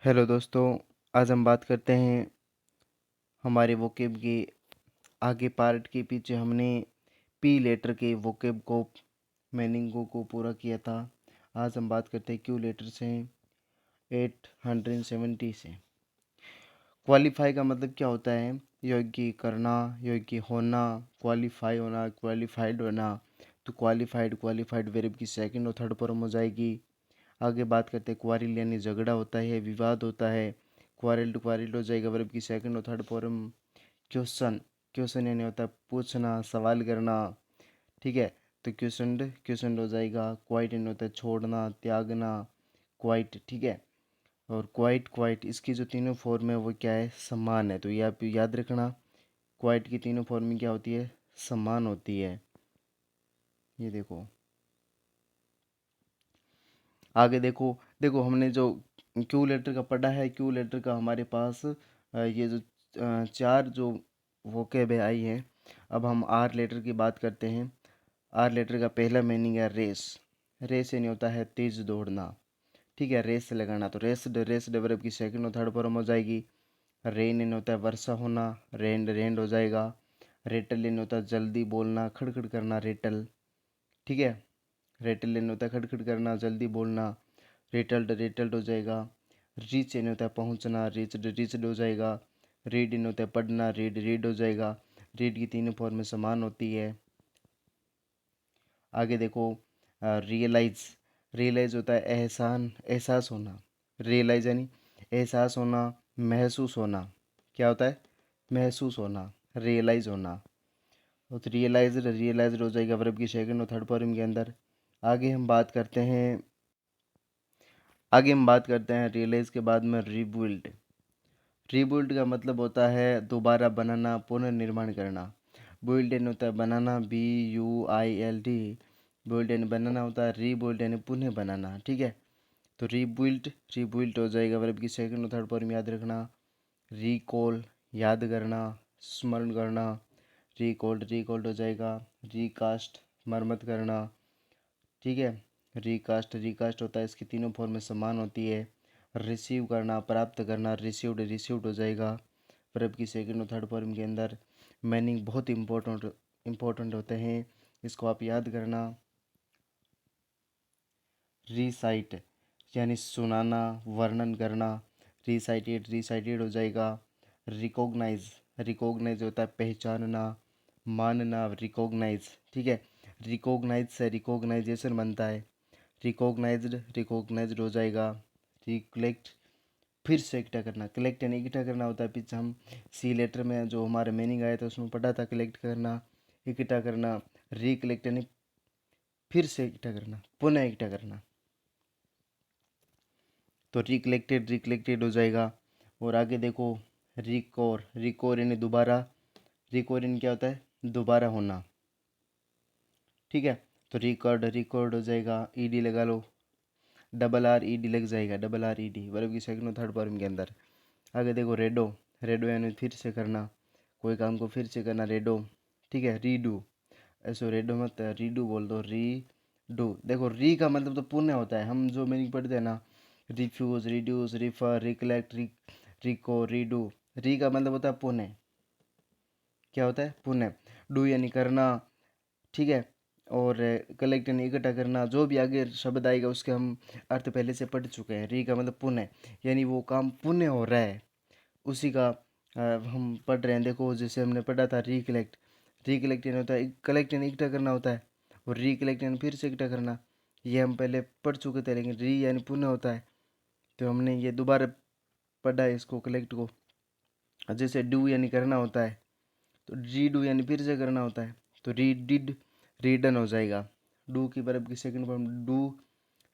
Hello दोस्तों। आज हम बात करते हैं हमारे वोकेब के आगे पार्ट के पीछे हमने पी लेटर के वोकेब को मीनिंगों को पूरा किया था। आज हम बात करते हैं क्यू लेटर से 870 से। क्वालिफाई का मतलब क्या होता है? योग्य करना, योग्य होना, क्वालिफाई होना, क्वालिफाइड होना। तो क्वालिफाइड वर्ब की सेकंड और थर्ड फॉर्म हो जाएगी। आगे बात करते हैं क्वारिल यानी झगड़ा होता है, विवाद होता है। क्वारिल्ड हो जाएगा वर्ब की सेकंड और थर्ड फॉर्म। क्वेश्चन यानी होता है पूछना, सवाल करना। ठीक है, तो क्वेश्चन हो जाएगा। क्वाइट यानी होता है छोड़ना, त्यागना, क्वाइट। ठीक है, और क्वाइट इसकी जो तीनों फॉर्म है वो क्या है? समान है। तो ये आप याद रखना, क्वाइट की तीनों फॉर्म में क्या होती है? समान होती है। ये देखो, आगे देखो। देखो हमने जो क्यू लेटर का पढ़ा है, क्यू लेटर का हमारे पास ये जो चार जो वोकेब आई है। अब हम आर लेटर की बात करते हैं। आर लेटर का पहला मीनिंग है रेस। रेस यानी होता है तेज दौड़ना। ठीक है, रेस लगाना। तो रेस वर्ब की सेकंड और थर्ड फॉर्म हो जाएगी। रेन यानी होता है वर्षा होना, रेंड हो जाएगा। रेटल यानी होता है जल्दी बोलना, खड़खड़ करना, रेटल। ठीक है, रेटल यानी होता है खड़खड़ करना, जल्दी बोलना। रिटल्ड हो जाएगा। रीच यानी होता है पहुंचना, रीच्ड हो जाएगा। रीड यानी होता है पढ़ना, रीड हो जाएगा। रीड की तीनों फॉर्म में समान होती है। आगे देखो, रियलाइज होता है एहसास होना। रियलाइज यानी एहसास होना, महसूस होना। क्या होता है? महसूस होना, रियलाइज होना। तो रियलाइज्ड हो जाएगा वर्ब की सेकंड और थर्ड फॉर्म के अंदर। आगे हम बात करते हैं रियलाइज के बाद में रिबिल्ड। रीबिल्ड का मतलब होता है दोबारा बनाना, पुनर्निर्माण करना। बिल्ड यानी होता है बनाना, BUILD। बिल्ड यानी बनाना होता है, रीबिल्ड यानी पुनः बनाना। ठीक है, तो रीबिल्ड हो जाएगा वर्ब की सेकंड और थर्ड फॉर्म याद रखना। रिकॉल याद करना, स्मरण करना। रिकॉल्ड हो जाएगा। रिकास्ट मरम्मत करना। ठीक है, रिकास्ट होता है, इसकी तीनों फॉर्म में समान होती है। रिसीव करना, प्राप्त करना, रिसीव्ड हो जाएगा वर्ब की सेकंड और थर्ड फॉर्म के अंदर। मीनिंग बहुत इंपॉर्टेंट होते हैं, इसको आप याद करना। रिसाइट यानी सुनाना, वर्णन करना। रिसाइटेड हो जाएगा। रिकॉग्नाइज होता है पहचानना, मानना, रिकॉग्नाइज। ठीक है, रिकॉग्नाइज से रिकॉग्नाइजेशन बनता है। रिकॉग्नाइज्ड हो जाएगा। रिकलेक्ट फिर से इकट्ठा करना, कलेक्ट यानी इकट्ठा करना होता है। पीछे हम सी लेटर में जो हमारे मीनिंग आया था उसमें पढ़ा था, कलेक्ट करना, इकट्ठा करना। रिकलेक्ट यानी फिर से इकट्ठा करना, पुनः इकट्ठा करना। तो रिकलेक्टेड हो जाएगा। और आगे देखो, रिकोर यानी दोबारा। रिकोर यानी क्या होता है? दोबारा होना। ठीक है, तो रिकॉर्ड हो जाएगा। ईडी लगा लो, RED लग जाएगा, RED वर्ब की सेकंड और थर्ड फॉर्म के अंदर। आगे देखो, रेडो यानी फिर से करना, कोई काम को फिर से करना, रेडो। ठीक है, रीडू, ऐसे रेडो मत, रीडू बोल दो, डू। देखो, री का मतलब तो पुण्य होता है। हम जो मीनिंग पढ़ते हैं ना, रिफ्यूज, रिड्यूस, रिफर, रिकलेक्ट, रिको, रीडू। री का मतलब होता है पुण्य। क्या होता है? पुण्य। डू यानी करना। ठीक है, और कलेक्ट यानी इकट्ठा करना। जो भी आगे शब्द आएगा उसके हम अर्थ पहले से पढ़ चुके हैं। री का मतलब पुण्य, यानी वो काम पुण्य हो रहा है, उसी का हम पढ़ रहे हैं। देखो, जैसे हमने पढ़ा था रिकलेक्ट यानी होता है कलेक्ट यानी इकट्ठा करना होता है, और रिकलेक्ट यानी फिर से इकट्ठा करना। ये हम पहले पढ़ चुके थे, लेकिन री यानी पुण्य होता है, तो हमने ये दोबारा पढ़ा है इसको, कलेक्ट को। जैसे डू यानी करना होता है, तो री डू यानी फिर से करना होता है, तो रीडन हो जाएगा। डू की वर्ब की सेकंड फॉर्म डू,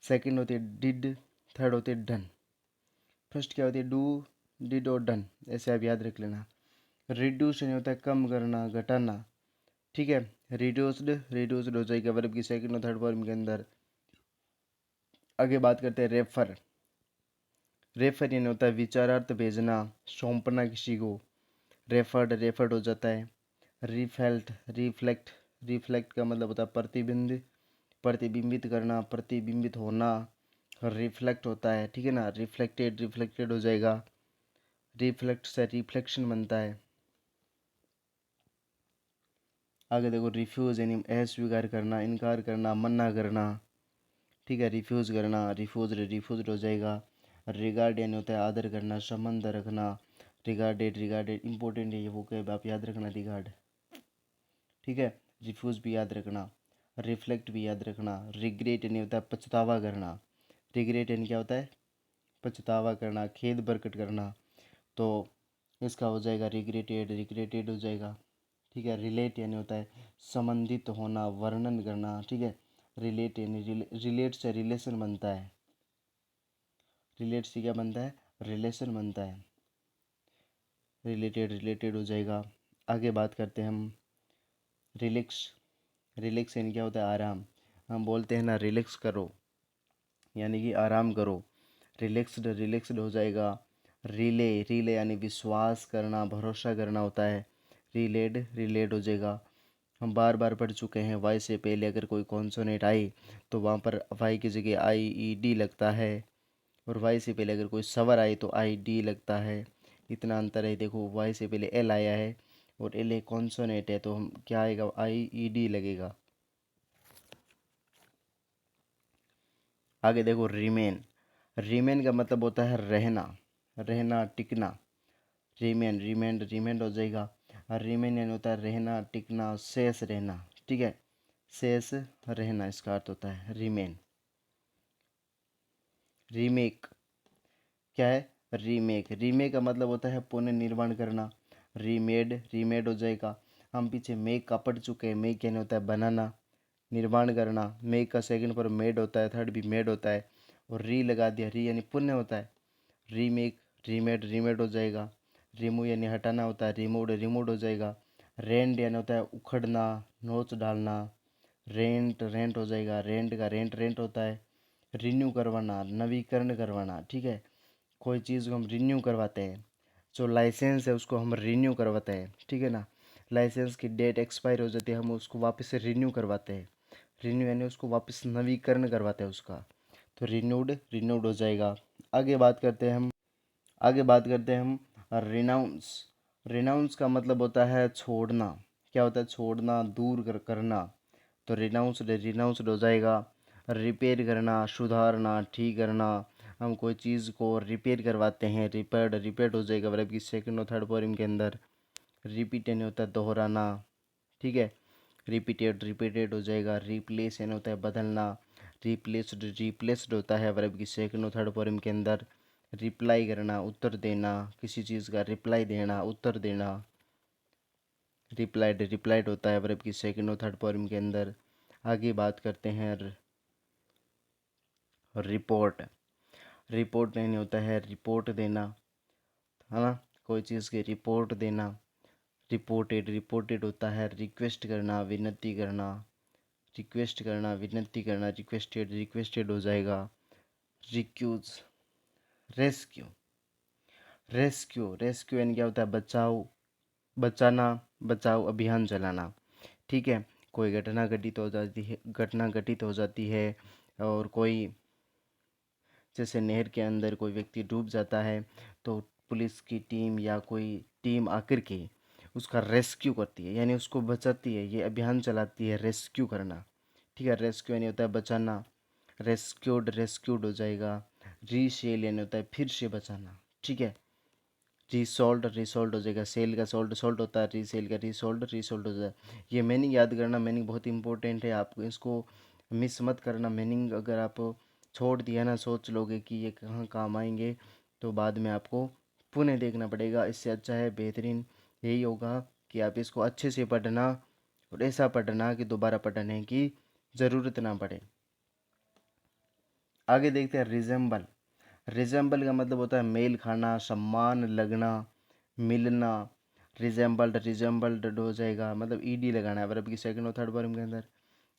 सेकंड होती है डिड, थर्ड होती है डन। फर्स्ट क्या होती है? डू, डिड और डन, ऐसे आप याद रख लेना। रिड्यूस यानी होता है कम करना, घटाना। ठीक है, रिड्यूस्ड हो जाएगा वर्ब की सेकंड और थर्ड फॉर्म के अंदर। आगे बात करते हैं रेफर यानी होता है विचारार्थ भेजना, सौंपना किसी को। रेफर्ड हो जाता है। रिफ्लेक्ट का मतलब होता है प्रतिबिंबित करना, प्रतिबिंबित होना। रिफ्लेक्ट होता है, ठीक है ना, रिफ्लेक्टेड रिफ्लेक्टेड हो जाएगा, रिफ्लेक्ट से रिफ्लेक्शन बनता है। आगे देखो रिफ्यूज़ यानी अस्वीकार करना, इनकार करना, मना करना, ठीक है, रिफ्यूज़ करना, रिफ्यूज हो जाएगा। रिगार्ड यानी होता है आदर करना, संबंध रखना, रिगार्डेड रिगार्डेड इंपॉर्टेंट है ये वो कहे आप याद रखना रिगार्ड, ठीक है। रिफ्यूज़ भी याद रखना, रिफ्लेक्ट भी याद रखना। रिग्रेट यानी होता है पछतावा करना, रिग्रेट यानी क्या होता है, पछतावा करना, खेद प्रकट करना, तो इसका हो जाएगा रिग्रेटेड, रिग्रेटेड हो जाएगा, ठीक है। रिलेट यानी होता है संबंधित होना, वर्णन करना, ठीक है। रिलेट यानी रिलेट से रिलेशन बनता है, रिलेट से क्या बनता है, रिलेशन बनता है, रिलेटेड रिलेटेड हो जाएगा। आगे बात करते हैं हम रिलैक्स, रिलैक्स यानी क्या होता है आराम, हम बोलते हैं ना रिलैक्स करो यानी कि आराम करो, रिलैक्स्ड रिलैक्स्ड हो जाएगा। रिले, रिले यानी विश्वास करना, भरोसा करना होता है, रिलेड रिलेड हो जाएगा। हम बार बार पढ़ चुके हैं वाई से पहले अगर कोई कॉन्सोनेंट आई तो वहाँ पर वाई की जगह आई ई डी लगता है, और वाई से पहले अगर कोई स्वर आए तो आई डी लगता है। इतना अंतर है, देखो वाई से पहले एल आया है और एल एक कॉन्सोनेंट है तो हम क्या आएगा, आई ई डी लगेगा। आगे देखो रिमेन, रिमेन का मतलब होता है रहना, रहना टिकना, रिमेन रिमेन रिमेन हो जाएगा। और रिमेन यानी होता है रहना टिकना, शेष रहना, ठीक है, शेष रहना इसका अर्थ होता है रिमेन। रीमेक क्या है, रीमेक, रीमेक का मतलब होता है पुनर्निर्माण करना, रीमेड रीमेड हो जाएगा। हम पीछे मेक का पढ़ चुके हैं, मेक यानी होता है बनाना, निर्माण करना, मेक का सेकंड पर मेड होता है, थर्ड भी मेड होता है, और री लगा दिया, री यानी पुण्य होता है, रीमेक रीमेड रीमेड हो जाएगा। रिमूव यानी हटाना होता है, रिमूव्ड रिमूव्ड हो जाएगा। रेंट यानी होता है उखड़ना, नोच डालना, रेंट रेंट हो जाएगा, रेंट का रेंट रेंट होता है। रिन्यू करवाना, नवीकरण करवाना, ठीक है, कोई चीज़ को हम रिन्यू करवाते हैं, जो लाइसेंस है उसको हम रिन्यू करवाते हैं, ठीक है ना, लाइसेंस की डेट एक्सपायर हो जाती है हम उसको वापस से रिन्यू करवाते हैं, रिन्यू यानी उसको वापस नवीकरण करवाते हैं उसका, तो रिन्यूड रिन्यूड हो जाएगा। आगे बात करते हैं हम, आगे बात करते हैं हम रिनाउंस, रिनाउंस का मतलब होता है छोड़ना, क्या होता है, छोड़ना, दूर करना, तो रिनाउंस रिनाउंस हो जाएगा। रिपेयर करना, सुधारना, ठीक करना, हम कोई चीज़ को रिपेयर करवाते हैं, रिपेयर्ड रिपेयर्ड हो जाएगा वर्ब की सेकंड और थर्ड फॉर्म के अंदर। रिपीट यानी होता है दोहराना, ठीक है, रिपीटेड रिपीटेड हो जाएगा। रिप्लेस यानी होता है बदलना, रिप्लेस्ड रिप्लेस्ड होता है वर्ब की सेकंड और थर्ड फॉर्म के अंदर। रिप्लाई करना, उत्तर देना, किसी चीज़ का रिप्लाई देना, उत्तर देना, रिप्लाइड रिप्लाइड होता है वर्ब की सेकंड और थर्ड फॉर्म के अंदर। आगे बात करते हैं रिपोर्ट, रिपोर्ट यानी होता है रिपोर्ट देना, है ना, कोई चीज़ की रिपोर्ट देना। रिपोर्टेड रिपोर्टेड होता है रिक्वेस्ट करना, विनती करना, रिक्वेस्ट करना, विनती करना, रिक्वेस्टेड रिक्वेस्टेड हो जाएगा। रिक्यूज, रेस्क्यू, रेस्क्यू रेस्क्यू यानी क्या होता है, बचाओ, बचाना, बचाओ अभियान चलाना, ठीक है। कोई घटना घटित हो जाती है, घटना घटित हो जाती है, और कोई जैसे नहर के अंदर कोई व्यक्ति डूब जाता है तो पुलिस की टीम या कोई टीम आकर के उसका रेस्क्यू करती है यानी उसको बचाती है, ये अभियान चलाती है रेस्क्यू करना, ठीक है। रेस्क्यू यानी होता है बचाना, रेस्क्यूड रेस्क्यूड हो जाएगा। रीसेल यानी होता है फिर से बचाना, ठीक है। रिसोल्ट रिसोल्ट हो जाएगा, सेल का सोल्ट सोल्ट होता है, रीसेल का रिसोल्ट रिसोल्ट हो जाएगा। ये मीनिंग याद करना, मीनिंग बहुत इंपॉर्टेंट है, आपको इसको मिस मत करना। मीनिंग अगर आप छोड़ दिया ना, सोच लोगे कि ये कहाँ काम आएंगे, तो बाद में आपको पुनः देखना पड़ेगा। इससे अच्छा है, बेहतरीन यही होगा कि आप इसको अच्छे से पढ़ना, और ऐसा पढ़ना कि दोबारा पढ़ने की ज़रूरत ना पड़े। आगे देखते हैं रिजेंबल, रिजेंबल का मतलब होता है मेल खाना, सम्मान लगना, मिलना। रिजेंबल्ड रिजेंबल्ड हो जाएगा, मतलब ईडी लगाना है वर्ब की सेकंड और थर्ड फॉर्म के अंदर।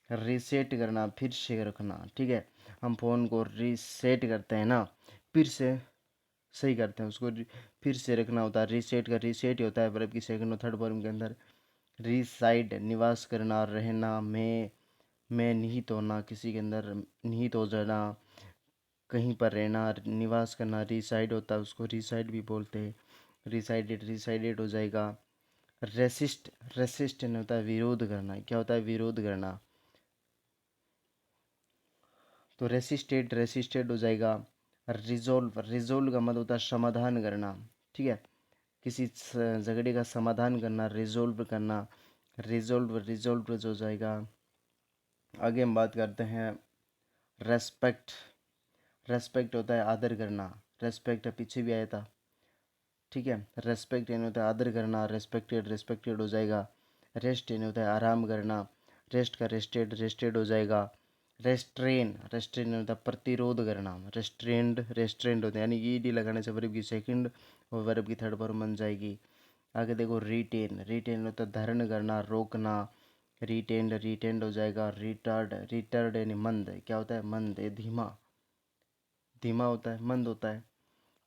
रीसेट करना, फिर से रखना, ठीक है, हम फ़ोन को रीसेट करते हैं ना, फिर से सही करते हैं उसको, फिर से रखना होता है। रीसेट का रीसेट ही होता है वर्ब की सेकंड और थर्ड फॉर्म के अंदर। रीसाइड निवास करना, रहना, में निहित होना, किसी के अंदर निहित हो जाना। कहीं पर रहना, निवास करना, रिसाइड होता है, उसको रिसाइड भी बोलते हैं। रिसाइडेड, रिसाइडेड हो जाएगा। रेसिस्ट, रेसिस्ट यानी होता है विरोध करना। क्या होता है? विरोध करना। तो रेसिस्टेड, रेसिस्टेड हो जाएगा। रिजोल्व, रिजोल्व का मतलब होता है समाधान करना। ठीक है, किसी झगड़े का समाधान करना, रिजोल्व करना। रिजोल्व, रिजोल्व हो जाएगा। आगे हम बात करते हैं रेस्पेक्ट। रेस्पेक्ट होता है आदर करना। रेस्पेक्ट पीछे भी आया था। ठीक है, रेस्पेक्ट यानी होता है आदर करना। रेस्पेक्टेड, रेस्पेक्टेड हो जाएगा। रेस्ट यानी होता है आराम करना। रेस्ट का रेस्टेड, रेस्टेड हो जाएगा। रेस्ट्रेन, रेस्ट्रेन यानी होता है प्रतिरोध करना। रेस्ट्रेंड, रेस्ट्रेंड होता है, यानी ईडी लगाने से वर्ब की सेकंड और वर्ब की थर्ड फॉर्म बन जाएगी। आगे देखो रिटेन। रिटेन होता है धारण करना, रोकना। रिटेंड, रिटेंड हो जाएगा। रिटार्ड, रिटार्ड यानी मंद। क्या होता है? मंद, ये धीमा, धीमा होता है, मंद होता है।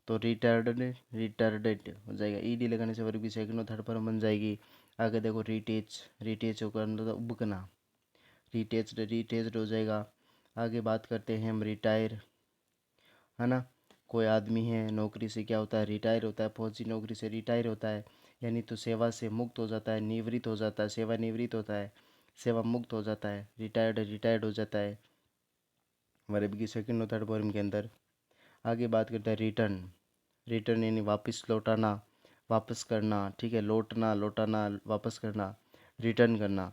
तो रिटार्डेड, रिटार्डेड हो जाएगा। ईडी लगाने से वर्ब की सेकंड और थर्ड फॉर्म बन जाएगी। आगे देखो रिटेच। रिटेच होकर मतलब उबकना। रिटेच्ड, रिटेच्ड हो जाएगा। आगे बात करते हैं हम रिटायर, है ना। कोई आदमी है नौकरी से, क्या होता है? रिटायर होता है। फौजी नौकरी से रिटायर होता है, यानी तो सेवा से मुक्त हो जाता है, निवृत्त हो जाता है, सेवा निवृत्त होता है, सेवा मुक्त हो जाता है। रिटायर्ड, रिटायर्ड हो जाता है वर्ब की सेकंड और थर्ड फॉर्म के अंदर। आगे बात करते हैं रिटर्न। रिटर्न यानी वापस लौटाना, वापस करना। ठीक है, लौटना, लौटाना, वापस करना, रिटर्न करना।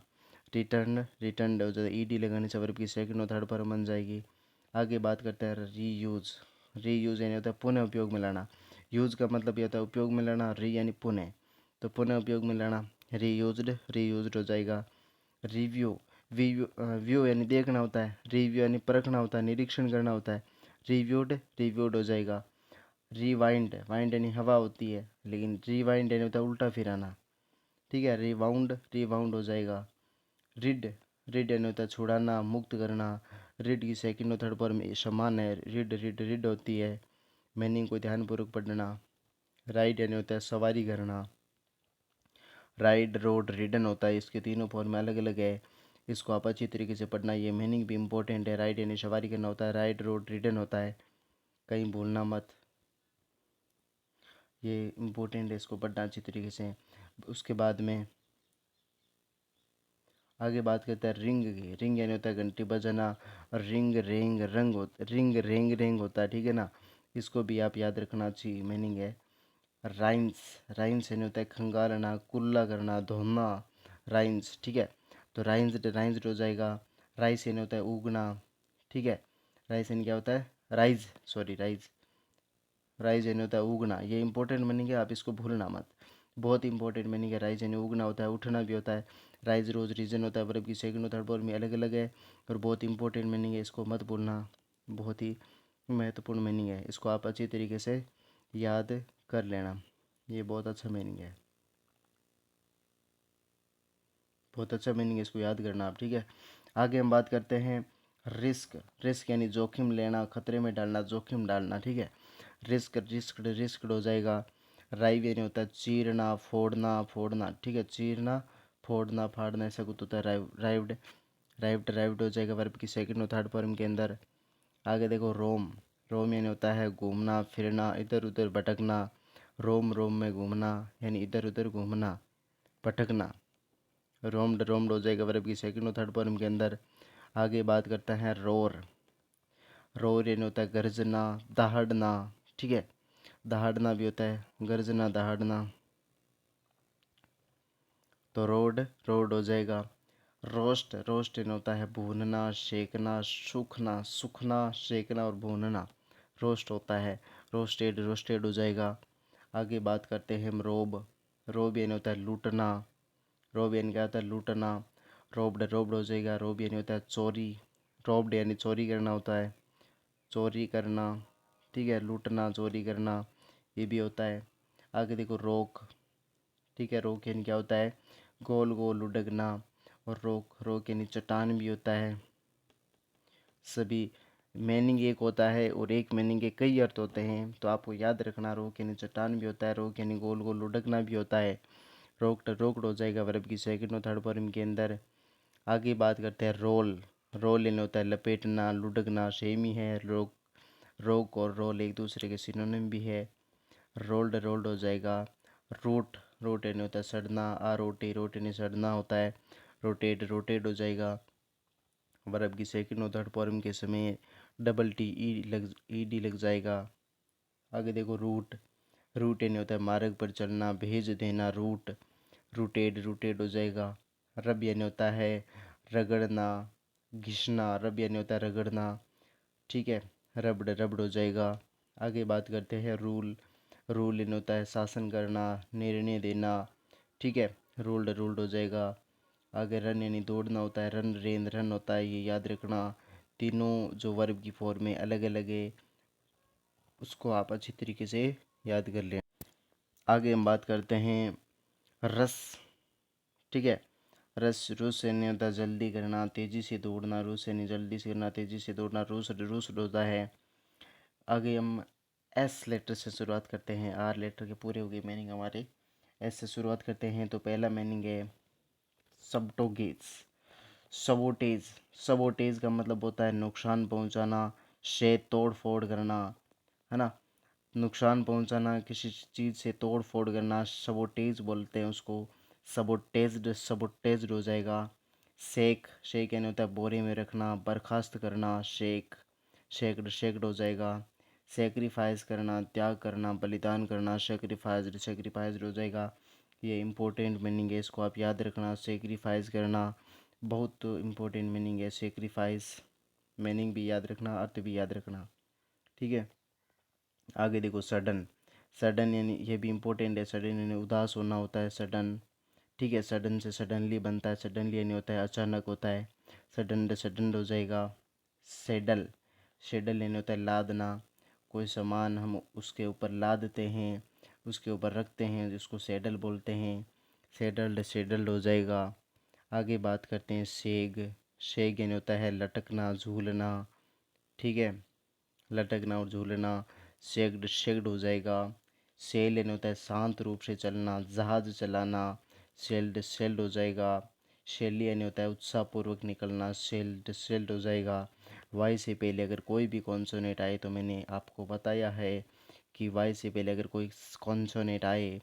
रिटर्न, रिटर्न हो जाता है। ईडी लगाने से वर्ब की सेकंड और थर्ड फॉर्म बन जाएगी। आगे बात करते हैं रीयूज। रीयूज यानी होता है पुनः उपयोग में लाना। यूज का मतलब ये होता है उपयोग में लाना, री यानी पुनः, तो पुनः उपयोग में लाना। रीयूज्ड, रीयूज्ड हो जाएगा। रिव्यू, व्यू, व्यू यानी देखना होता है। रिव्यू यानी परखना होता है, निरीक्षण करना होता है। रिव्यूड, रिव्यूड हो जाएगा। रिवाइंड, वाइंड यानी हवा होती है, लेकिन रिवाइंड यानी होता है उल्टा फिराना। ठीक है, रिवाउंड, रिवाउंड हो जाएगा। रिड, रिड यानी होता है छुड़ाना, मुक्त करना। रिड की सेकंड और थर्ड फॉर्म समान है। रिड, रिड, रिड होती है। मीनिंग को ध्यानपूर्वक पढ़ना। राइड यानी होता है सवारी करना। राइड, रोड, रिडन होता है, इसके तीनों फॉर्म अलग अलग है। इसको आप अच्छी तरीके से पढ़ना, ये मीनिंग भी इम्पोर्टेंट है। राइड यानी सवारी करना होता है, राइड, रोड, रिडन होता है, कहीं भूलना मत, ये इम्पोर्टेंट है, इसको पढ़ना अच्छी तरीके से। उसके बाद में आगे बात करते हैं रिंग की। रिंग यानी होता है घंटी बजाना। रिंग, रेंग, रंग होता, रिंग, रेंग, रेंग होता है। ठीक है ना, इसको भी आप याद रखना, अच्छी मीनिंग है। राइम्स, राइम्स यानी होता है खंगालना, कुल्ला करना, धोना। राइम्स, ठीक है, तो राइम्स, राइम्स हो जाएगा। राइस यानी होता है उगना। ठीक है, राइस यानी क्या होता है? राइज, सॉरी, राइज, राइज यानी होता है उगना। ये इंपॉर्टेंट मीनिंग है, आप इसको भूलना मत, बहुत इंपॉर्टेंट मीनिंग है। राइज यानी उगना होता है, उठना भी होता है। राइज, रोज, रीजन होता है, वर्ब की सेकंड और थर्ड फॉर्म में अलग अलग है, और बहुत इंपॉर्टेंट मीनिंग है, इसको मत भूलना, बहुत ही महत्वपूर्ण मीनिंग है, इसको आप अच्छी तरीके से याद कर लेना, ये बहुत अच्छा मीनिंग है, बहुत अच्छा मीनिंग है, इसको याद करना आप। ठीक है, आगे हम बात करते हैं रिस्क। रिस्क यानी जोखिम लेना, खतरे में डालना, जोखिम डालना। ठीक है, रिस्क, रिस्क, रिस्क हो जाएगा। राइव यानी होता है चीरना, फोड़ना, फोड़ना। ठीक है, चीरना, फोड़ना, फाड़ना, ऐसा कुछ होता है। राइव्ड, राइव्ड, राइव्ड हो जाएगा वर्ब की सेकंड और थर्ड फॉर्म के अंदर। आगे देखो रोम। रोम यानी होता है घूमना फिरना, इधर उधर भटकना। रोम, रोम में घूमना यानी इधर उधर घूमना, भटकना। रोम्ड, रोम्ड हो जाएगा वर्ब की सेकंड और थर्ड फॉर्म के अंदर। आगे बात करते हैं रोर। रोर यानी होता है गर्जना, दहाड़ना। ठीक है, दहाड़ना भी होता है, गर्जना, दहाड़ना। तो रोड, रोड हो जाएगा। रोस्ट, रोस्ट यानी होता है भूनना, सेकना, सूखना, सूखना, सेकना और भूनना, रोस्ट होता है। रोस्टेड, रोस्टेड हो जाएगा। आगे बात करते हैं हम रोब। रोब यानी होता है लूटना। रोब यानी क्या होता है? लूटना। रोब्ड, रोब्ड हो जाएगा। रोब यानी होता है चोरी। रोब्ड यानी चोरी करना होता है, चोरी करना। ठीक है, लूटना, चोरी करना, ये भी होता है। आगे देखो रोक। ठीक है, रोक यानी क्या होता है? गोल गोल लुढ़कना। और रोक, रोक यानी चट्टान भी होता है। सभी मीनिंग एक होता है और एक मीनिंग के कई अर्थ होते हैं, तो आपको याद रखना, रोक यानी चट्टान भी होता है, रोक यानी गोल गोल लुढ़कना भी होता है। रोक, रोकड हो जाएगा वर्ब की सेकंड और थर्ड फॉर्म के अंदर। आगे बात करते हैं रोल। रोल यानी होता है लपेटना, लुढ़कना, सेम ही है। रोक, रोक और रोल एक दूसरे के सिनोनिम भी है। रोल्ड रोल्ड हो जाएगा। रोट रोट यानी होता है सड़ना, रोट यानी सड़ना होता है। रोटेट रोटेट हो जाएगा। वर्ब की सेकंड और थर्ड फॉर्म के समय डबल टी ई डी लग जाएगा। आगे देखो रूट रूट यानी होता है मार्ग पर चलना, भेज देना, रूट रूटेड रूटेड हो जाएगा। रब यानी होता है रगड़ना, घिसना, रब यानी होता है रगड़ना, ठीक है, रबड़ रबड़ हो जाएगा। आगे बात करते हैं रूल रूल यानी होता है शासन करना, निर्णय देना, ठीक है, रूल्ड रूल्ड हो जाएगा। आगे रन यानी दौड़ना होता है, रन रेन रन होता है, ये याद रखना। तीनों जो वर्ब की फॉर्म में अलग अलग है उसको आप अच्छी तरीके से याद कर लें। आगे हम बात करते हैं रस, ठीक है, रस रुस यानी होता है जल्दी करना, तेजी से दौड़ना, रुस यानी जल्दी से करना, तेजी से दौड़ना, रुस रुस होता है। आगे हम एस लेटर से शुरुआत करते हैं। आर लेटर के पूरे हो गए मीनिंग हमारे। एस से शुरुआत करते हैं तो पहला मीनिंग है सबटोगेज, सबोटेज। सबोटेज का मतलब होता है नुकसान पहुंचाना, से तोड़ फोड़ करना, है ना, नुकसान पहुंचाना, किसी चीज़ से तोड़ फोड़ करना, सबोटेज बोलते हैं उसको। सबोटेज्ड सबोटेज्ड हो जाएगा। शेक शेक यानी होता है बोरे में रखना, बर्खास्त करना, शेक शेक्ड शेक्ड हो जाएगा। सेक्रीफाइस करना, त्याग करना, बलिदान करना, सेक्रीफाइस्ड सेक्रीफाइस्ड हो जाएगा। ये इम्पोर्टेंट मीनिंग है, इसको आप याद रखना। सेक्रीफाइस करना बहुत इम्पोर्टेंट मीनिंग है। सेक्रीफाइस मीनिंग भी याद रखना, अर्थ भी याद रखना, ठीक है। आगे देखो सडन, सडन यानी ये भी इम्पोर्टेंट है। सडन यानी उदास होना होता है, सडन, ठीक है। सडन से सडनली बनता है, सडनली यानी होता है अचानक होता है। सडन सडन हो जाएगा। सेडल शेडल यानी होता है लादना, कोई सामान हम उसके ऊपर लादते हैं, उसके ऊपर रखते हैं, जिसको सेडल बोलते हैं। सेडल्ड सेडल्ड हो जाएगा। आगे बात करते हैं सेग, सेग यानी होता है लटकना, झूलना, ठीक है, लटकना और झूलना। शेक्ड शेक्ड हो जाएगा। सेल यानी होता है शांत रूप से चलना, जहाज चलाना, सेल्ड सेल्ड हो जाएगा। शैली यानी होता है उत्साहपूर्वक निकलना, सेल्ड सेल्ड हो जाएगा। वाई से पहले अगर कोई भी कॉन्सोनेंट आए तो मैंने आपको बताया है कि वाई से पहले अगर कोई कॉन्सोनेंट आए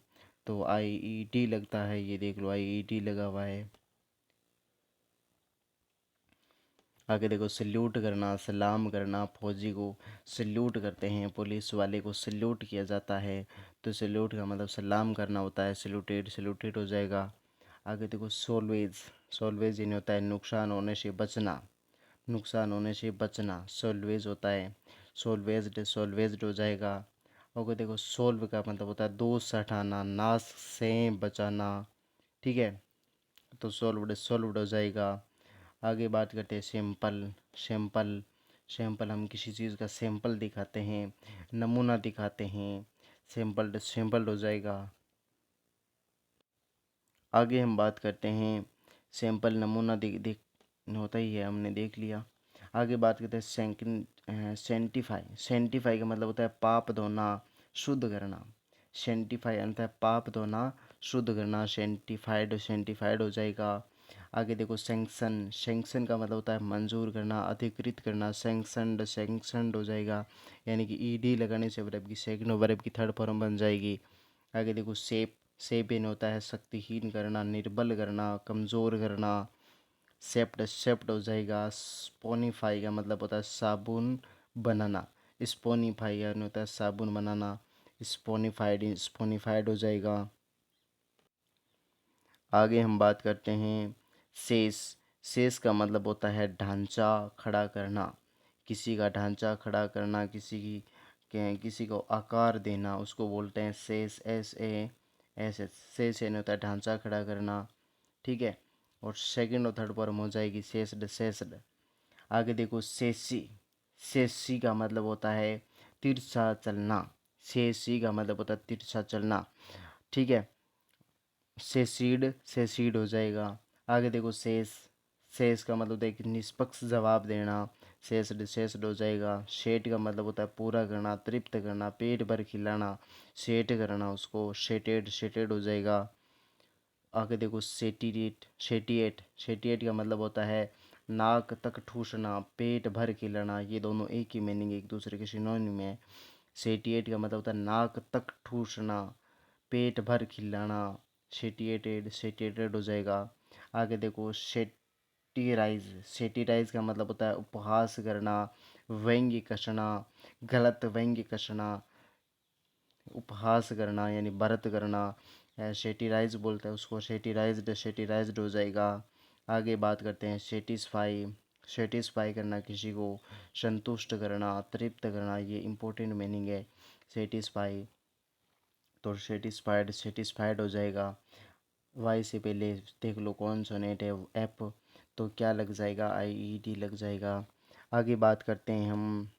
तो आई ई डी लगता है, ये देख लो आई ई डी लगा हुआ है। आगे देखो सल्यूट करना, सलाम करना, फौजी को सल्यूट करते हैं, पुलिस वाले को सल्यूट किया जाता है, तो सल्यूट का मतलब सलाम करना होता है, सल्यूटेड सल्यूटेड हो जाएगा। आगे देखो सोलवेज, सोलवेज यानी होता है नुकसान होने से बचना, नुकसान होने से बचना, सोलवेज होता है। सोलवेज्ड सोलवेज्ड हो जाएगा। आगे देखो सोल्व का मतलब होता है दोष हटाना, नाश से बचाना, ठीक है, तो सोल्व्ड सोल्व्ड हो जाएगा। आगे बात करते हैं सैंपल, सैंपल सैंपल हम किसी चीज़ का सैंपल दिखाते हैं, नमूना दिखाते हैं, सैंपल्ड सैंपल्ड हो जाएगा। आगे हम बात करते हैं सैंपल नमूना दिख होता ही है, हमने देख लिया। आगे बात करते हैं सेंटिफाई, सेंटिफाई का मतलब होता है पाप धोना, शुद्ध करना। सेंटिफाई अर्थ है पाप धोना, शुद्ध करना, सेंटिफाइड सेंटिफाइड हो जाएगा। आगे देखो सैंक्शन, सैंक्शन का मतलब होता है मंजूर करना, अधिकृत करना, सैंक्शनड सैंक्शनड हो जाएगा, यानी कि ईडी लगाने से वर्ब की सेकंड और वर्ब की थर्ड फॉर्म बन जाएगी। आगे देखो सेप, सेप इन होता है शक्तिहीन करना, निर्बल करना, कमज़ोर करना, सेप्ट सेप्ट हो जाएगा। स्पोनीफाई का मतलब होता है साबुन बनाना, स्पोनीफाई यानी होता है साबुन बनाना, स्पोनीफाइड स्पोनीफाइड हो जाएगा। आगे हम बात करते हैं शेष, शेष का मतलब होता है ढांचा खड़ा करना, किसी का ढांचा खड़ा करना, किसी को आकार देना, उसको बोलते हैं शेष, एस ए एस एस, शेष यानी होता है ढांचा खड़ा करना, ठीक है। और सेकंड और थर्ड फॉर्म हो जाएगी शेषड शेषड। आगे देखो शेषी, शेषी का मतलब होता है तिरछा चलना, शेषी का मतलब होता है तिरछा चलना, ठीक है, से सीड हो जाएगा। आगे देखो शेष, शेष का मतलब होता है कि निष्पक्ष जवाब देना, शेष हो जाएगा। शेट का मतलब होता है पूरा करना, तृप्त करना, पेट भर खिलाना, सेट करना उसको, शेटेड शेटेड हो जाएगा। आगे देखो सेटिएट, शेटिएट शेटिएट का मतलब होता है नाक तक ठूसना, पेट भर खिलाना, ये दोनों एक ही मीनिंग, एक दूसरे के सिनोनिम है। सेटिएट का मतलब होता है नाक तक ठूसना, पेट भर खिलाना, सेटिएटेड सेटिएटेड हो जाएगा। आगे देखो सेटिराइज, सेटिराइज का मतलब होता है उपहास करना, व्यंग्य कसना, गलत व्यंग्य कसना, उपहास करना यानी भरत करना, सेटिराइज बोलते हैं उसको, सेटिराइज्ड सेटिराइज्ड हो जाएगा। आगे बात करते हैं सेटिस्फाई, सेटिस्फाई करना, किसी को संतुष्ट करना, तृप्त करना, ये इम्पोर्टेंट मीनिंग है सेटिस्फाई। तो सेटिस्फाइड सेटिस्फाइड हो जाएगा। वाई से पहले देख लो कॉन्सोनेंट है एप, तो क्या लग जाएगा, आई ई डी लग जाएगा। आगे बात करते हैं हम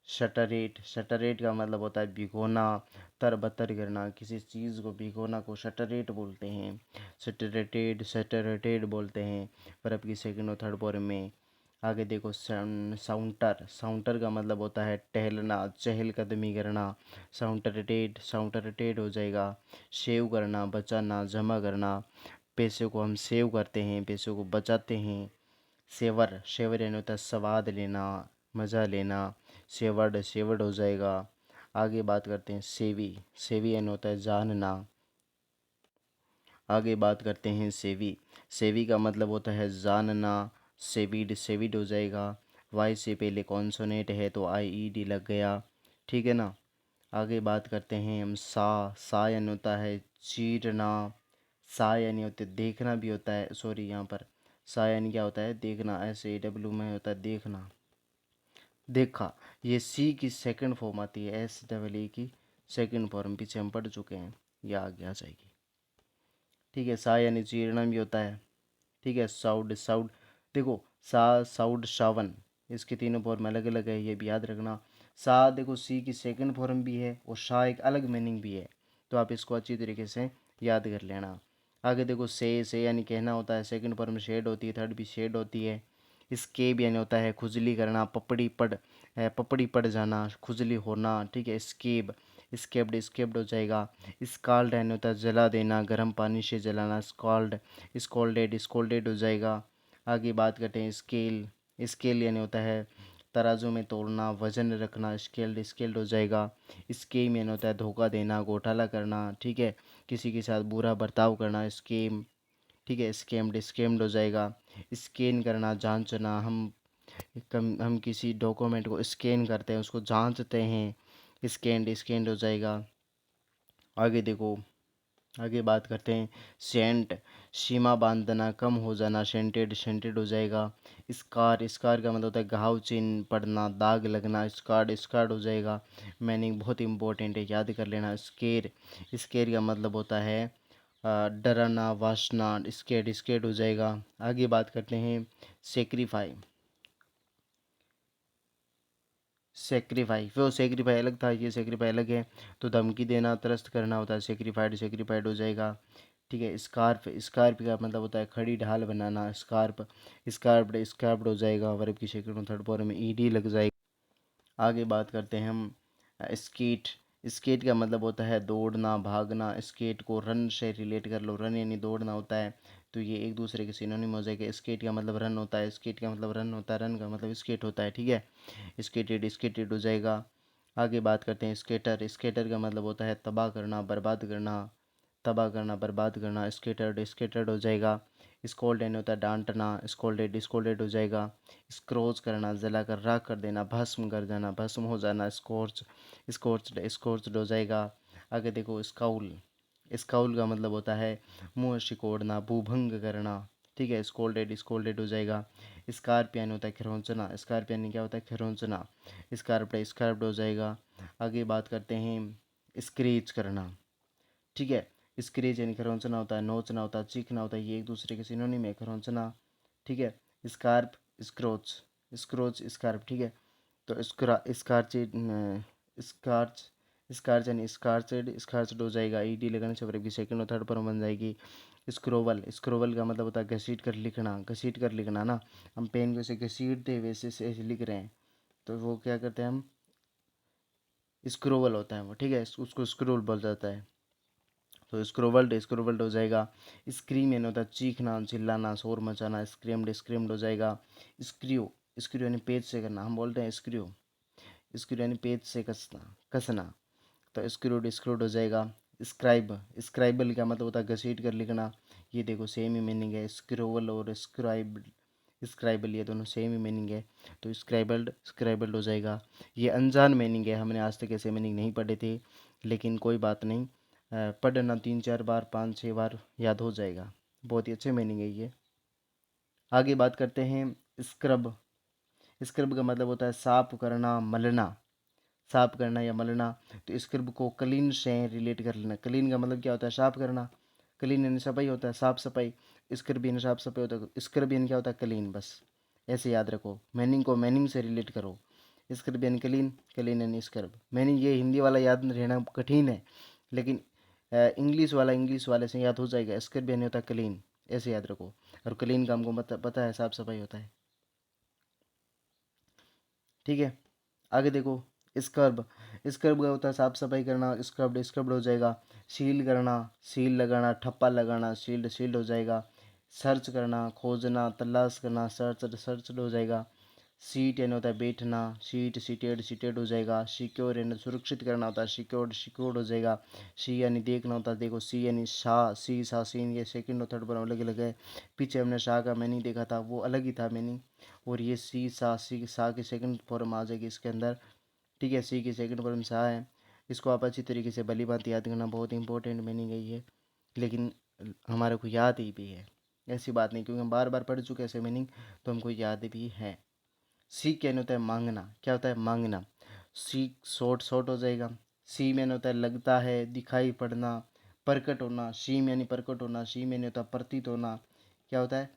शटरेट, शटरेट का मतलब होता है भिगोना, तरबतर करना, किसी चीज़ को भिगोना को शटरेट बोलते हैं। सटरेटेड सटरेटेड बोलते हैं वर्ब की सेकंड और थर्ड फॉर्म में। आगे देखो साउंटर, साउंटर का मतलब होता है टहलना, चहलकदमी करना, साउंटरेटेड साउंटरेटेड हो जाएगा। सेव करना, बचाना, जमा करना, पैसे को हम सेव करते हैं, पैसे को बचाते हैं। सेवर, सेवर यानी होता है स्वाद लेना, मज़ा लेना, सेवर्ड सेवर्ड हो जाएगा। आगे बात करते हैं सेवी, सेवी यानी होता है जानना। आगे बात करते हैं सेवी, सेवी का मतलब होता है जानना, सेविड सेविड हो जाएगा। वाई से पहले कॉन्सोनेंट है तो आई ई डी लग गया, ठीक है ना। आगे बात करते हैं हम सा यानी होता है चीरना, सा यानी होते देखना भी होता है, सॉरी यहाँ पर सा यानी क्या होता है देखना, ऐसे डब्ल्यू में होता है देखना, देखा। ये सी की सेकंड फॉर्म आती है, एस डबल ए की सेकंड फॉर्म, पीछे हम पढ़ चुके हैं, ये आगे आ जाएगी, ठीक है। सा यानी चीरना भी होता है, ठीक है। साउड साउड, देखो सा साउड सावन, इसके तीनों फॉर्म अलग अलग है, ये भी याद रखना। सा देखो सी की सेकंड फॉर्म भी है और शाह एक अलग मीनिंग भी है, तो आप इसको अच्छी तरीके से याद कर लेना। आगे देखो से यानी कहना होता है, सेकंड फॉर्म शेड होती है, थर्ड भी शेड होती है। स्केब यानी होता है खुजली करना, पपड़ी पड़ जाना, खुजली होना, ठीक है। स्केब, स्केप्ड हो जाएगा। स्काल्ड यानी होता है जला देना, गर्म पानी से जलाना, स्कॉल्ड, स्कोल्डेड हो जाएगा। आगे बात करते हैं स्केल, स्केल यानी होता है तराजू में तोलना, वजन रखना, स्केल्ड हो जाएगा। स्कीम यानी होता है धोखा देना, घोटाला करना, ठीक है, किसी के साथ बुरा बर्ताव करना, स्कीम, ठीक है। स्केम्ड हो जाएगा। स्कैन करना, जांचना, हम किसी डॉक्यूमेंट को स्कैन करते हैं, उसको जांचते हैं, स्कैंड हो जाएगा। आगे देखो, आगे बात करते हैं सेंट, सीमा बांधना, कम हो जाना, सेंटेड हो जाएगा। स्कार का मतलब होता है घाव, चिन्ह पड़ना, दाग लगना, स्कार्ड हो जाएगा। मीनिंग बहुत इंपॉर्टेंट है, याद कर लेना। स्केर का मतलब होता है डराना, वासना, स्केर्ड हो जाएगा। आगे बात करते हैं सेक्रीफाई, वो सेक्रीफाई अलग था, ये सेक्रीफाई अलग है। तो धमकी देना, त्रस्त करना होता है सेक्रीफाइड हो जाएगा, ठीक है। स्कार्प का मतलब होता है खड़ी ढाल बनाना, स्कार्प्ड हो जाएगा, वर्ब की सेकंड और थर्ड फॉर्म में ईडी लग जाएगा। आगे बात करते हैं हम स्केट, स्केट का मतलब होता है दौड़ना, भागना। स्केट को रन से रिलेट कर लो, रन यानी दौड़ना होता है, तो ये एक दूसरे के सिनोनिम हो जाएगा। स्केट का मतलब रन होता है, स्केट का मतलब रन होता है, रन का मतलब स्केट होता है, ठीक है। स्केटेड हो जाएगा। आगे बात करते हैं स्केटर, स्केटर का मतलब होता है तबाह करना, बर्बाद करना, स्केटर्ड हो जाएगा। स्कोल्ड यानी होता है डांटना, स्कोल्डेड हो जाएगा। स्क्रोच करना, जलाकर राख कर देना, भस्म कर देना, भस्म हो जाना, स्कोर्च्ड हो जाएगा। आगे देखो स्काउल, स्काउल का मतलब होता है मुंह सिकोड़ना, भूभंग करना, ठीक है। स्कोल्डेड हो जाएगा। स्कारपियन होता है खरोंचना, स्कारपियन क्या होता है खरोंचना, स्कार्प्ड हो जाएगा। आगे बात करते हैं स्क्रेच करना, ठीक है। स्क्रेच यानी खरोंचना होता है, नोचना होता है, चीखना होता है, ये एक दूसरे के सिनोनिम है खरोंचना, ठीक है। स्कार्प, स्क्रोच, स्कार्प, ठीक है। तो स्कारचेड, स्कार्च, स्कार्च यानी स्कार्चड हो जाएगा, ईडी लगाने से वर्ब की सेकंड और थर्ड फॉर्म बन जाएगी। स्क्रोवल का मतलब होता है घसीट कर लिखना ना, हम पेन को ऐसे घसीटते वैसे से ऐसे लिख रहे हैं, तो वो क्या करते हैं हम, स्क्रोवल होता है वो, ठीक है, उसको स्क्रोल बोल जाता है। तो स्क्रोबल्ड हो जाएगा। स्क्रीम यानी होता है चीखना, चिल्लाना, शोर मचाना, स्क्रीम्ड हो जाएगा। स्क्रू स्क्रू यानी पेज से करना, हम बोलते हैं स्क्रू यानी पेज से कसना। तो स्क्रूड हो जाएगा। स्क्राइबल का मतलब होता है घसीट कर लिखना। ये देखो सेम ही मीनिंग है, स्क्रोबल और स्क्राइबल ये दोनों सेम ही मीनिंग है। तो स्क्राइबल्ड हो जाएगा। ये अनजान मीनिंग है, हमने आज तक ऐसे मीनिंग नहीं पढ़े थे, लेकिन कोई बात नहीं, पढ़ना 3-4 बार 5-6 बार याद हो जाएगा। बहुत ही अच्छे मीनिंग है ये। आगे बात करते हैं स्क्रब का मतलब होता है साफ करना, मलना, साफ करना या मलना। तो स्क्रब को क्लीन से रिलेट कर लेना। क्लीन का मतलब क्या होता है, साफ करना। क्लीन यानी सफाई होता है, साफ सफाई। स्क्रब यानी साफ सफाई होता है। स्क्रब यानी क्या होता है, क्लीन। बस ऐसे याद रखो, मीनिंग को मीनिंग से रिलेट करो। स्क्रब यानी क्लीन, क्लीन यानी स्क्रब। मीनिंग ये हिंदी वाला याद रहना कठिन है, लेकिन इंग्लिश वाले से याद हो जाएगा। स्क्रब यानी होता है क्लीन, ऐसे याद रखो। और क्लीन का हमको पता है, साफ सफाई होता है। ठीक है, आगे देखो। स्क्रब स्क्रब का होता है साफ सफाई करना। स्क्रब्ड हो जाएगा। सील करना, सील लगाना, ठप्पा लगाना, सील्ड हो जाएगा। सर्च करना, खोजना, तलाश करना, सर्च हो जाएगा। सीट यानी होता है बैठना, सीटेड हो जाएगा। सिक्योर यानी सुरक्षित करना होता है, सिक्योर्ड हो जाएगा। सी यानी देखना होता है, देखो सी यानी सा सीन, ये सेकंड और थर्ड पर अलग अलग है। पीछे हमने शाह का मीनिंग देखा था, वो अलग ही था मीनिंग। और ये सा की सेकंड फॉर्म आ जाएगी इसके अंदर। ठीक है, सी की सेकंड फॉर्म सा है। इसको आप अच्छी तरीके से भली बात याद करना, बहुत इंपॉर्टेंट मीनिंग है ये। लेकिन हमारे को याद ही भी है, ऐसी बात नहीं, क्योंकि हम बार बार पढ़ चुके हैं ऐसे मीनिंग, तो हमको याद भी है। सी क्या होता है, मांगना। क्या होता है, मांगना। सी शॉर्ट हो जाएगा। सी में होता है लगता है, दिखाई पड़ना, प्रकट होना। सी में यानी प्रकट होना। सी में होता है प्रतीत होना। क्या होता है,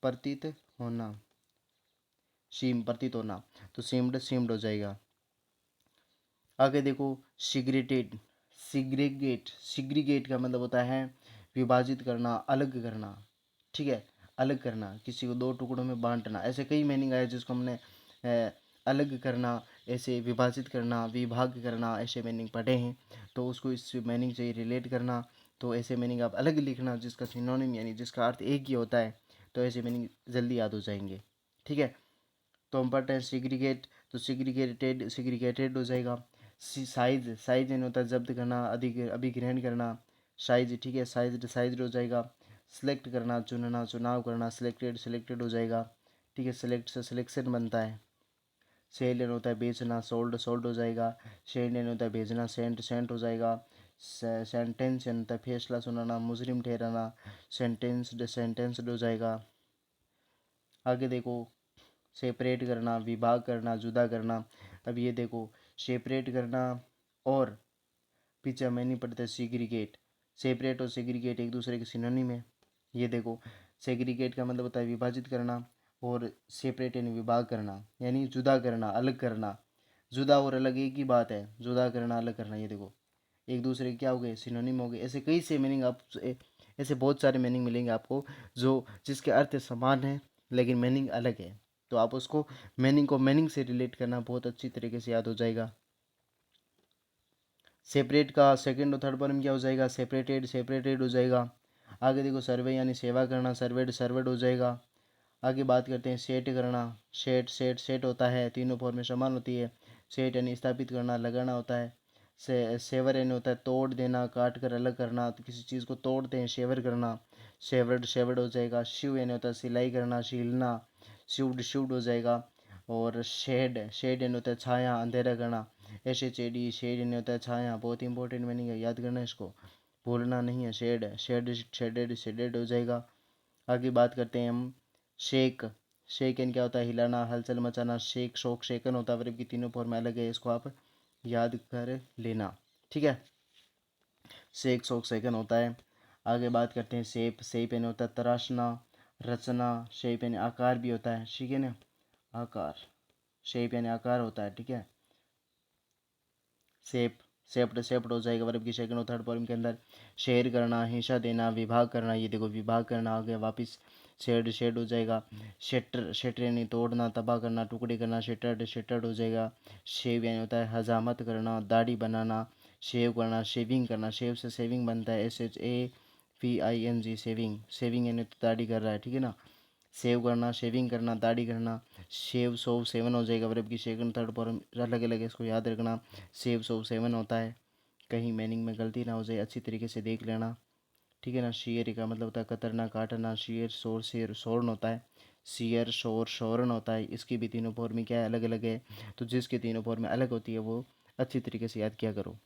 प्रतीत होना। सीम प्रतीत होना। तो सीम्ड हो जाएगा। आगे देखो, सिग्रेटेड सिग्रीगेट का मतलब होता है विभाजित करना, अलग करना। ठीक है, अलग करना, किसी को दो टुकड़ों में बांटना। ऐसे कई मीनिंग आए जिसको हमने अलग करना, ऐसे विभाजित करना, विभाग करना, ऐसे मीनिंग पढ़े हैं। तो उसको इस मीनिंग से रिलेट करना। तो ऐसे मीनिंग आप अलग लिखना जिसका सिनोनिम यानी जिसका अर्थ एक ही होता है, तो ऐसे मीनिंग जल्दी याद हो जाएंगे। ठीक है, तो हम पढ़ते हैं सिग्रीगेट। तो सिग्रीगेटेड हो जाएगा। साइज यानी होता है जब्त करना, अभिग्रहण करना। साइज, ठीक है, साइज हो जाएगा। सिलेक्ट करना, चुनना, चुनाव करना। सिलेक्टेड हो जाएगा। ठीक है, सिलेक्ट से सिलेक्शन बनता है। सेल यानी होता है बेचना, सोल्ड हो जाएगा। सेंड यानी होता है भेजना, सेंट हो जाएगा। सेंटेंस यानी होता है फैसला सुनाना, मुजरिम ठहराना। सेंटेंस्ड हो जाएगा। आगे देखो, सेपरेट करना, विभाग करना, जुदा करना। अब ये देखो, सेपरेट करना और पीछे हमें नहीं पढ़ते सीग्रीगेट। सेपरेट और सेग्रीगेट एक दूसरे के सिनोनिम है। ये देखो, सेग्रीगेट का मतलब होता है विभाजित करना, और सेपरेट यानी विभाग करना, यानी जुदा करना, अलग करना। जुदा और अलग एक ही बात है, जुदा करना, अलग करना। ये देखो, एक दूसरे के क्या हो गए, सिनोनिम हो गए। ऐसे कई से मीनिंग आप ऐसे बहुत सारे मीनिंग मिलेंगे आपको, जो जिसके अर्थ समान है लेकिन मीनिंग अलग है। तो आप उसको मीनिंग को मीनिंग से रिलेट करना, बहुत अच्छी तरीके से याद हो जाएगा। सेपरेट का सेकंड और थर्ड फॉर्म क्या हो जाएगा, सेपरेटेड हो जाएगा। आगे देखो, सर्वे यानी सेवा करना, सर्वेड हो जाएगा। आगे बात करते हैं सेट करना। सेट होता है, तीनों फॉर्म में समान होती है। सेट यानी स्थापित करना, लगाना होता है। सेवर यानी होता है तोड़ देना, काट कर अलग करना। तो किसी चीज़ को तोड़ते हैं, शेवर करना। शेवर्ड हो जाएगा। शिव यानी होता है सिलाई करना, सीलना। शिव्ड हो जाएगा। और शेड यानी होता है छाया, अंधेरा करना। शेड यानी होता है छाया, बहुत इंपॉर्टेंट मीनिंग है, याद करना इसको, भूलना नहीं है। शेडेड हो जाएगा। आगे बात करते हैं हम शेक। शेक यानी क्या होता है, हिलाना, हलचल मचाना। शोक, शेकन होता है, वर्ब की तीनों फॉर्म अलग है, इसको आप याद कर लेना। ठीक है, शोक, शेकन होता है। आगे बात करते हैं शेप यानी होता है तराशना, रचना। शेप यानी आकार भी होता है, ठीक है ना, आकार। शेप यानी आकार होता है, ठीक है। सेप्ड हो जाएगा वर्ब की सेकंड और थर्ड फॉर्म के अंदर। शेयर करना, हिस्सा देना, विभाग करना। ये देखो, विभाग करना आ गया वापिस। शेड हो जाएगा। शेटर यानी तोड़ना, तबाह करना, टुकड़े करना। शेटर्ड हो जाएगा। शेव यानी होता है हजामत करना, दाढ़ी बनाना। शेव करना, शेविंग करना, शेव से सेविंग बनता है, SHAVING, सेविंग, सेविंग यानी तो दाढ़ी कर रहा है, ठीक है ना। सेव करना, शेविंग करना, दाढ़ी करना, शेव सोव सेवन हो जाएगा, वर्ब की सेकंड थर्ड फॉर्म अलग अलग है, इसको याद रखना। सेव सोव सेवन होता है, कहीं मीनिंग में गलती ना हो जाए, अच्छी तरीके से देख लेना, ठीक है ना। शेयर का मतलब होता है कतरना, काटना, शेयर शोर शेर शोरन होता है, शेयर शोर शोरन होता है, इसकी भी तीनों फॉर्म क्या है, अलग अलग है। तो जिसकी तीनों फॉर्म अलग होती है वो अच्छी तरीके से याद किया करो,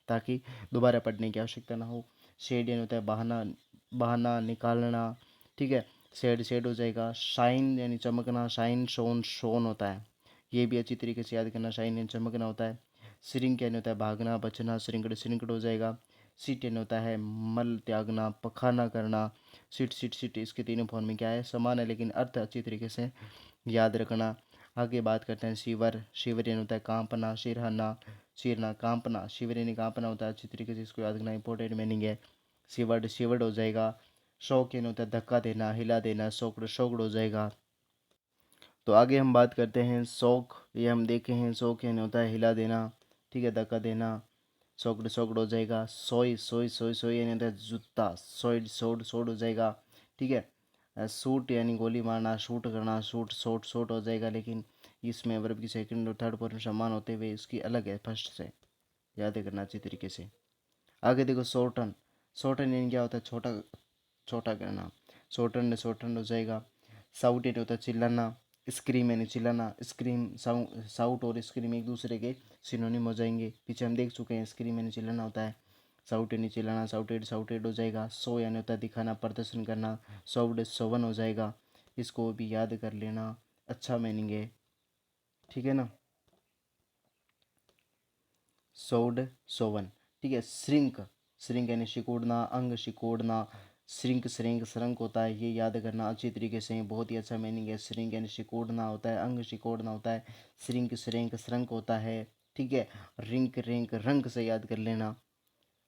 ताकि दोबारा पढ़ने की आवश्यकता ना हो। शेड यानी होता है बहाना, बहाना निकालना, ठीक है। शेड शेड हो जाएगा। शाइन यानी चमकना, शाइन शोन शोन होता है, ये भी अच्छी तरीके से याद करना, शाइन यानी चमकना होता है। श्रिंक यानी होता है भागना, बचना, श्रिंकड श्रिंकड हो जाएगा। सीट यानी होता है मल त्यागना, पखाना करना। सीट सीट सीट इसके तीनों फॉर्म में क्या है, समान है, लेकिन अर्थ अच्छी तरीके से याद रखना। आगे बात करते हैं शिवर, शिवर यानी होता है कांपना, सिरहाना, सिरना, कांपना, शिवर यानी कांपना होता है, अच्छी तरीके से इसको याद रखना, इंपॉर्टेंट मीनिंग है। शिवर्ड शिवर्ड हो जाएगा। शौक यानी होता है धक्का देना, हिला देना, शौकड़ शौकड़ हो जाएगा। तो आगे हम बात करते हैं शौक, ये हम देखे हैं, शौक यानी होता है हिला देना, ठीक है, धक्का देना, शौकड़ शौकड़ हो जाएगा। सोई सोई सोई सोई यानी होता है जूता, सोइड सोड सोड हो जाएगा, ठीक है। शूट यानी गोली मारना, शूट करना, शूट शॉट शॉट हो जाएगा, लेकिन इसमें वर्ब की सेकंड और थर्ड फॉर्म समान होते हुए इसकी अलग है फर्स्ट से, याद करना अच्छी तरीके से। आगे देखो शॉर्टन, शॉर्टन यानी क्या होता है, छोटा छोटा करना, शॉर्टन शॉर्टन हो जाएगा। साउट यानी होता है चिल्लाना, स्क्रीम यानी चिल्लाना, स्क्रीम साउट और स्क्रीम एक दूसरे के सिनोनिम हो जाएंगे, पीछे हम देख चुके हैं। स्क्रीम यानी चिल्लाना होता है, साउट यानी चिल्लाना, साउटेड साउटेड हो जाएगा। शो यानी होता है दिखाना, प्रदर्शन करना, शोव्ड शोवन हो जाएगा, इसको भी याद कर लेना, अच्छा मीनिंग है, ठीक है ना। शोव्ड शोवन, ठीक है। श्रिंक, श्रिंक यानी सिकोड़ना, अंग सिकोड़ना, श्रिंक श्रिंक श्रंक होता है, ये याद करना अच्छी तरीके से, बहुत ही अच्छा मीनिंग है। श्रिंक यानी सिकोड़ना होता है, अंग सिकोड़ना होता है, श्रिंक श्रिंक श्रंक होता है, ठीक है। रिंक रिंक रंक से याद कर लेना,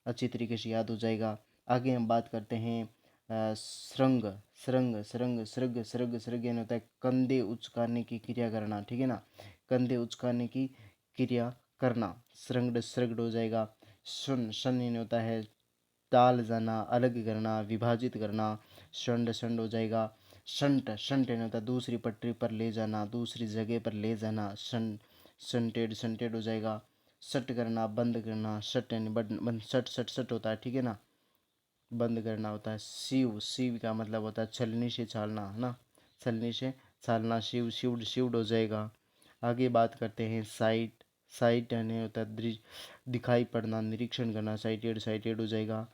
अच्छी तरीके से याद हो जाएगा। आगे हम बात करते हैं श्रृंग, श्रृंग श्रृंग श्रृग श्रृग श्रृग यानी होता है कंधे उचकाने की क्रिया करना, ठीक है ना, कंधे उचकाने की क्रिया करना, श्रृंगड श्रृगड हो जाएगा। शन शन यानी होता है टाल जाना, अलग करना, विभाजित करना, शंड शंड हो जाएगा। शंट शंट यानी होता है दूसरी पटरी पर ले जाना, दूसरी जगह पर ले जाना, शन शंटेड शंटेड हो जाएगा। सट करना, बंद करना, शट यानी बंद बंद, सट सट सट होता है, ठीक है ना, बंद करना होता है। शिव, शिव का मतलब होता है छलनी से छालना, है ना, छलनी से छालना, शिव शिवड शिवड हो जाएगा। आगे बात करते हैं साइट, साइट यानी होता है दिखाई पड़ना, निरीक्षण करना, साइटेड साइटेड हो जाएगा,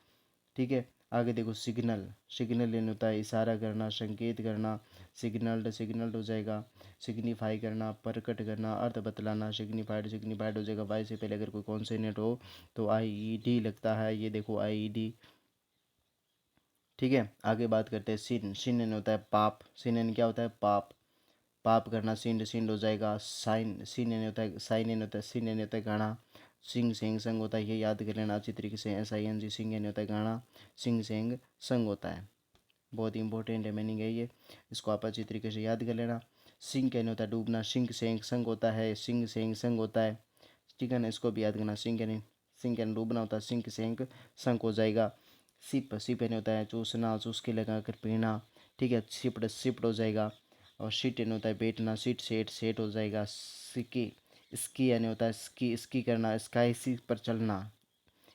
ठीक है। आगे देखो सिग्नल, सिग्नल यानी होता है इशारा करना, संकेत करना, सिग्नल्ड सिग्नल्ड हो जाएगा। सिग्निफाई करना, प्रकट करना, अर्थ बतलाना, सिग्निफाइड सिग्निफाइड हो जाएगा। वाई से पहले अगर कोई कॉन्सोनेंट हो तो IED लगता है, ये देखो IED, ठीक है। आगे बात करते हैं सिन, सिन यानी होता है पाप, सिन यानी क्या होता है, पाप, पाप करना, सिंड सिंड हो जाएगा। साइन, सीन यानी होता है, साइन यानी होता है, सिन यानी होता है गाना, सिंग सेंग संग होता है, ये याद कर लेना अच्छी तरीके से। SING, सिंग यानी होता है गाना, सिंग सेंग संग होता है, बहुत इंपॉर्टेंट है मीनिंग है ये, इसको आप अच्छी तरीके से याद कर लेना। सिंक यानी होता है डूबना, सिंक सेंग संग होता है, सिंग सेंग संग होता है, ठीक है ना, इसको भी याद करना। सिंक यानी डूबना होता है, सिंक सेंग संक हो जाएगा। सिप, सिप यानी होता है चूसना, चूसके लगा कर पीना, ठीक है, सिप्ड सिप्ड हो जाएगा। और सीट यानी होता है बैठना, सीट सेट सेट हो जाएगा। स्की, स्की यानी होता है स्की स्की करना, स्काई सी पर चलना,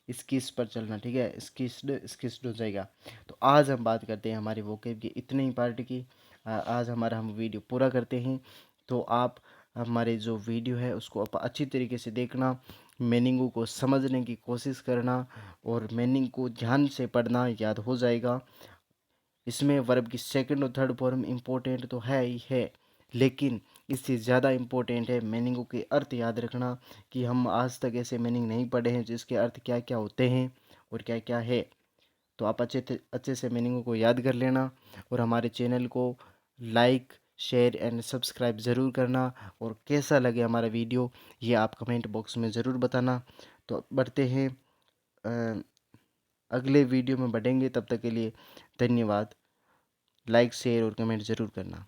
स्किस पर चलना, ठीक है, स्किस्ड स्किस्ड हो जाएगा। तो आज हम बात करते हैं हमारे वोकेब की इतने ही पार्ट की। आज हमारा हम वीडियो पूरा करते हैं। तो आप हमारे जो वीडियो है उसको आप अच्छी तरीके से देखना, मीनिंगों को समझने की कोशिश करना, और मीनिंग को ध्यान से पढ़ना, याद हो जाएगा। इसमें वर्ब की सेकंड और थर्ड फॉर्म इम्पोर्टेंट तो है ही है, लेकिन इससे ज़्यादा इम्पोर्टेंट है मीनिंगों के अर्थ याद रखना, कि हम आज तक ऐसे मीनिंग नहीं पढ़े हैं जिसके अर्थ क्या क्या होते हैं और क्या क्या है। तो आप अच्छे से मीनिंगों को याद कर लेना, और हमारे चैनल को लाइक शेयर एंड सब्सक्राइब ज़रूर करना, और कैसा लगे हमारा वीडियो ये आप कमेंट बॉक्स में ज़रूर बताना। तो बढ़ते हैं, अ, अगले वीडियो में बढ़ेंगे, तब तक के लिए धन्यवाद। लाइक शेयर और कमेंट ज़रूर करना।